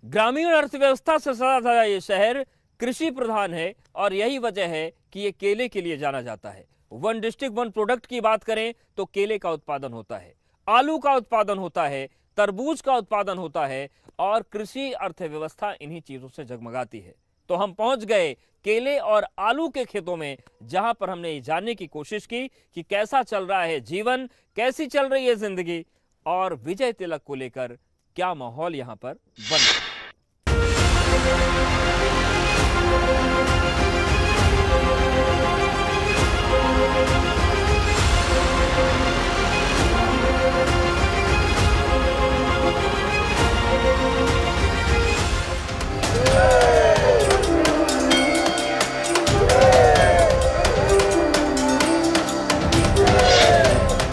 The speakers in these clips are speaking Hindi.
ग्रामीण अर्थव्यवस्था से सदा था ये शहर कृषि प्रधान है और यही वजह है कि ये केले के लिए जाना जाता है। वन डिस्ट्रिक्ट वन प्रोडक्ट की बात करें तो केले का उत्पादन होता है, आलू का उत्पादन होता है, तरबूज का उत्पादन होता है और कृषि अर्थव्यवस्था इन्हीं चीजों से जगमगाती है। तो हम पहुंच गए केले और आलू के खेतों में, जहां पर हमने ये जानने की कोशिश की कि कैसा चल रहा है जीवन, कैसी चल रही है जिंदगी और विजय तिलक को लेकर क्या माहौल यहां पर बन रहा है।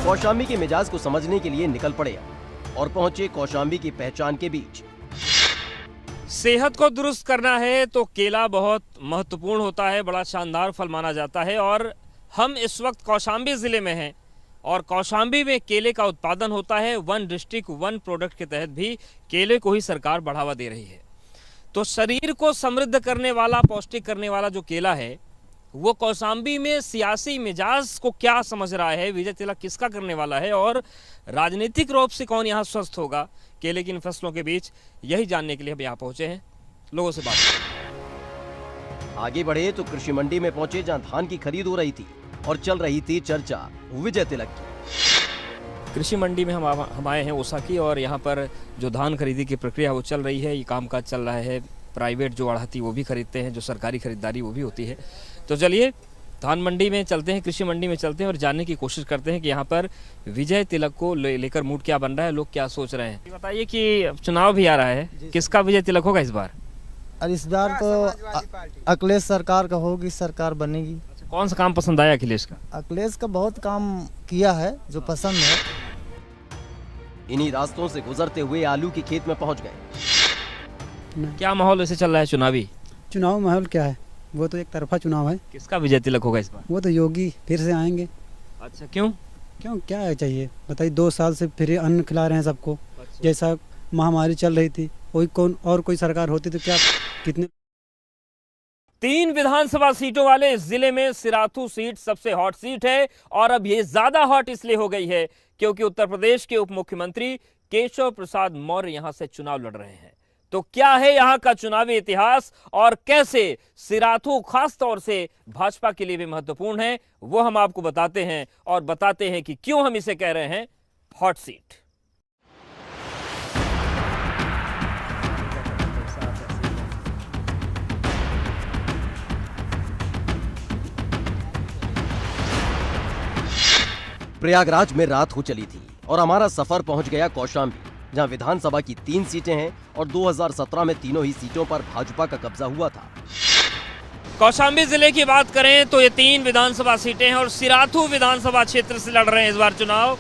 कौशाम्बी के मिजाज को समझने के लिए निकल पड़े और पहुंचे कौशाम्बी की पहचान के बीच। सेहत को दुरुस्त करना है तो केला बहुत महत्वपूर्ण होता है, बड़ा शानदार फल माना जाता है और हम इस वक्त कौशाम्बी जिले में हैं और कौशाम्बी में केले का उत्पादन होता है। वन डिस्ट्रिक्ट वन प्रोडक्ट के तहत भी केले को ही सरकार बढ़ावा दे रही है। तो शरीर को समृद्ध करने वाला, पौष्टिक करने वाला जो केला है वो कौशाम्बी में सियासी मिजाज को क्या समझ रहा है, विजय तिलक किसका करने वाला है और राजनीतिक रूप से कौन यहाँ स्वस्थ होगा केले की इन फसलों के बीच, यही जानने के लिए हम यहाँ पहुंचे हैं, लोगों से बात। आगे बढ़े तो कृषि मंडी में पहुंचे जहां धान की खरीद हो रही थी और चल रही थी चर्चा विजय तिलक की। कृषि मंडी में हम आए हैं ओसा की और यहाँ पर जो धान खरीदी की प्रक्रिया वो चल रही है, ये कामकाज चल रहा है। प्राइवेट जो आढ़ती वो भी खरीदते हैं, जो सरकारी खरीदारी वो भी होती है। तो चलिए धान मंडी में चलते हैं, कृषि मंडी में चलते हैं और जानने की कोशिश करते हैं कि यहाँ पर विजय तिलक को लेकर मूड क्या बन रहा है, लोग क्या सोच रहे हैं। बताइए कि चुनाव भी आ रहा है, किसका विजय तिलक होगा इस बार? इस बार तो अखिलेश सरकार का होगी, सरकार बनेगी। कौन सा काम पसंद आया अखिलेश का? अखिलेश का बहुत काम किया है जो पसंद है। इन्हीं रास्तों से गुजरते हुए आलू के खेत में पहुंच गए। क्या माहौल वैसे चल रहा है चुनावी? चुनाव माहौल क्या है, वो तो एक तरफा चुनाव है। किसका विजय तिलक होगा इस बार? वो तो योगी फिर से आएंगे। अच्छा, क्यों क्या है चाहिए बताइए, 2 साल से फिर अन्न खिला रहे हैं सबको। अच्छा। जैसा महामारी चल रही थी कोई सरकार होती तो क्या कितने 3 विधानसभा सीटों वाले इस जिले में सिराथू सीट सबसे हॉट सीट है और अब ये ज्यादा हॉट इसलिए हो गई है क्योंकि उत्तर प्रदेश के उप मुख्यमंत्री केशव प्रसाद मौर्य यहां से चुनाव लड़ रहे हैं। तो क्या है यहां का चुनावी इतिहास और कैसे सिराथू खास तौर से भाजपा के लिए भी महत्वपूर्ण है, वो हम आपको बताते हैं और बताते हैं कि क्यों हम इसे कह रहे हैं हॉट सीट। प्रयागराज में रात हो चली थी और हमारा सफर पहुंच गया कौशाम्बी, जहां विधानसभा की 3 सीटें हैं और 2017 में तीनों ही सीटों पर भाजपा का कब्जा हुआ था। कौशाम्बी जिले की बात करें तो ये 3 विधानसभा सीटें हैं और सिराथू विधानसभा क्षेत्र से लड़ रहे हैं इस बार चुनाव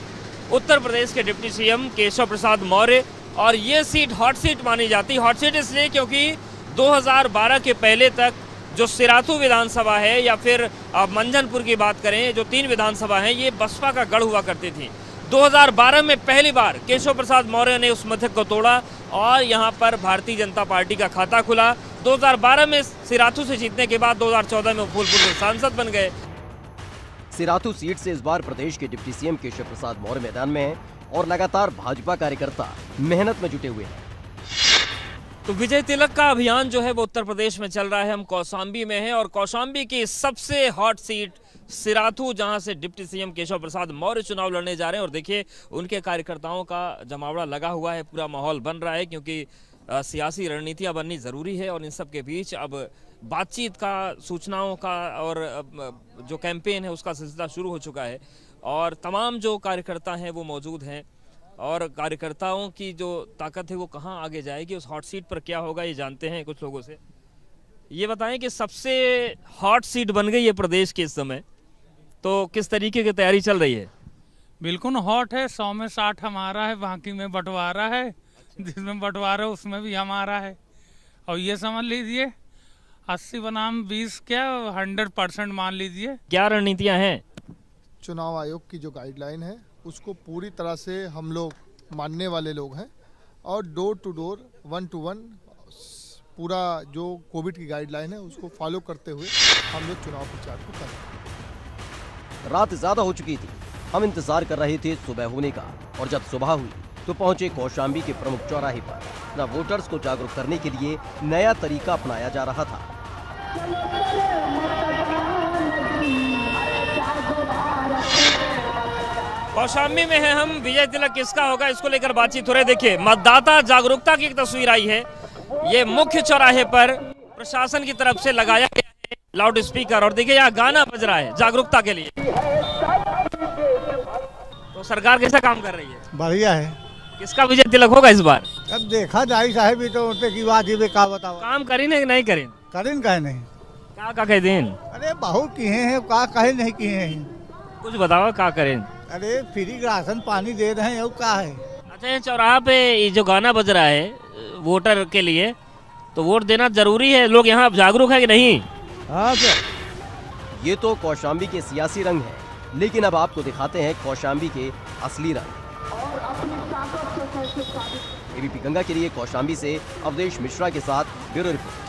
उत्तर प्रदेश के डिप्टी सीएम केशव प्रसाद मौर्य। और ये सीट हॉट सीट मानी जाती है। हॉट सीट इसलिए क्योंकि 2012 के पहले तक जो सिराथू विधानसभा है या फिर मंझनपुर की बात करें, जो 3 विधानसभा हैं, ये बसपा का गढ़ हुआ करती थी। 2012 में पहली बार केशव प्रसाद मौर्य ने उस मथक को तोड़ा और यहां पर भारतीय जनता पार्टी का खाता खुला। 2012 में सिराथू से जीतने के बाद 2014 में फूलपुर के सांसद बन गए। सिराथू सीट से इस बार प्रदेश के डिप्टी सीएम केशव प्रसाद मौर्य मैदान में हैं और लगातार भाजपा कार्यकर्ता मेहनत में जुटे हुए हैं। तो विजय तिलक का अभियान जो है वो उत्तर प्रदेश में चल रहा है। हम कौशाम्बी में हैं और कौशाम्बी की सबसे हॉट सीट सिराथू, जहां से डिप्टी सीएम केशव प्रसाद मौर्य चुनाव लड़ने जा रहे हैं और देखिए उनके कार्यकर्ताओं का जमावड़ा लगा हुआ है, पूरा माहौल बन रहा है क्योंकि सियासी रणनीतियां बननी ज़रूरी है और इन सब के बीच अब बातचीत का, सूचनाओं का और जो कैंपेन है उसका सिलसिला शुरू हो चुका है और तमाम जो कार्यकर्ता हैं वो मौजूद हैं और कार्यकर्ताओं की जो ताकत है वो कहाँ आगे जाएगी, उस हॉट सीट पर क्या होगा ये जानते हैं कुछ लोगों से। ये बताएं कि सबसे हॉट सीट बन गई है प्रदेश के इस समय, तो किस तरीके की तैयारी चल रही है? बिल्कुल हॉट है। 100 में 60 हमारा है, बाकी में बंटवारा है। जिसमें बंटवारा उसमें भी हमारा है। और ये समझ लीजिए 80 बनाम 20 क्या 100% मान लीजिए। क्या रणनीतियां हैं? चुनाव आयोग की जो गाइडलाइन है उसको पूरी तरह से हम लोग मानने वाले लोग हैं और डोर टू डोर 1 to 1 पूरा जो कोविड की गाइडलाइन है उसको फॉलो करते हुए हम लोग चुनाव प्रचार को कर रहे हैं। रात ज्यादा हो चुकी थी, हम इंतजार कर रहे थे सुबह होने का, और जब सुबह हुई तो पहुंचे कौशाम्बी के प्रमुख चौराहे पर। न वोटर्स को जागरूक करने के लिए नया तरीका अपनाया जा रहा था। कौशाम्बी में है हम, विजय तिलक किसका होगा इसको लेकर बातचीत हो रही है। देखिए, मतदाता जागरूकता की एक तस्वीर आई है। ये मुख्य चौराहे पर प्रशासन की तरफ से लगाया गया है लाउड स्पीकर, और देखिए यहाँ गाना बज रहा है जागरूकता के लिए। तो सरकार कैसा काम कर रही है? बढ़िया है। किसका विजय तिलक होगा इस बार? अब देखा जाए साहब, ये तो उनसे की बात ही का बताओ। काम करीन है कि नहीं करीन? करें कहे नहीं। क्या का कह दिन? अरे बहुत किए हैं, का कहे नहीं किए हैं। कुछ बताओ क्या करें। अरे फ्री राशन पानी दे रहे हैं, और क्या है। अच्छा, ये चौराहा पे ये जो गाना बज रहा है वोटर के लिए, तो वोट देना जरूरी है, लोग यहाँ जागरूक है कि नहीं? हाँ सर। ये तो कौशाम्बी के सियासी रंग है, लेकिन अब आपको दिखाते हैं कौशाम्बी के असली रंग। एबीपी गंगा के लिए कौशाम्बी से अवधेश मिश्रा के साथ ब्यूरो रिपोर्ट।